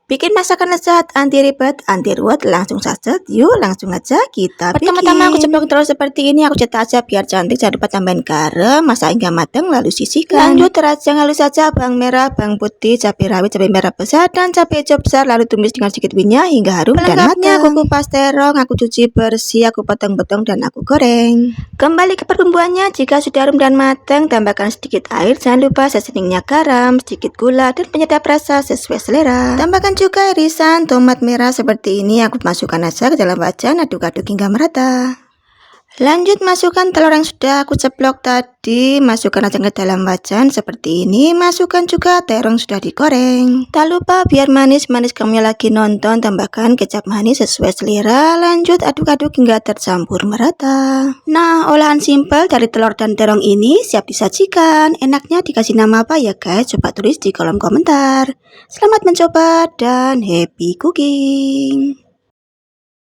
Bikin masakan lezat, anti ribet, anti ruwet, langsung saset. Yuk langsung aja kita bikin. Pertama-tama aku ceplok telur seperti ini, aku cetak aja biar cantik. Jangan lupa tambahin garam, masak hingga matang lalu sisihkan. Lanjut terajang halus saja bawang merah, bawang putih, cabai rawit, cabai merah besar dan cabai hijau besar, lalu tumis dengan sedikit minyak hingga harum dan matang. Aku kupas terong, aku cuci bersih, aku potong-potong dan aku goreng. Kembali ke perbumbuannya, jika sudah harum dan matang, tambahkan sedikit air. Jangan lupa seseningnya garam, sedikit gula dan penyedap rasa sesuai selera. Tambahkan juga irisan tomat merah seperti ini, aku masukkan aja ke dalam wajan, aduk-aduk hingga merata. Lanjut masukkan telur yang sudah aku ceplok tadi, masukkan aja ke dalam wajan seperti ini. Masukkan juga terong sudah digoreng. Tak lupa biar manis-manis kamu lagi nonton, tambahkan kecap manis sesuai selera. Lanjut aduk-aduk hingga tercampur merata. Nah, olahan simpel dari telur dan terong ini siap disajikan. Enaknya dikasih nama apa ya guys? Coba tulis di kolom komentar. Selamat mencoba dan happy cooking.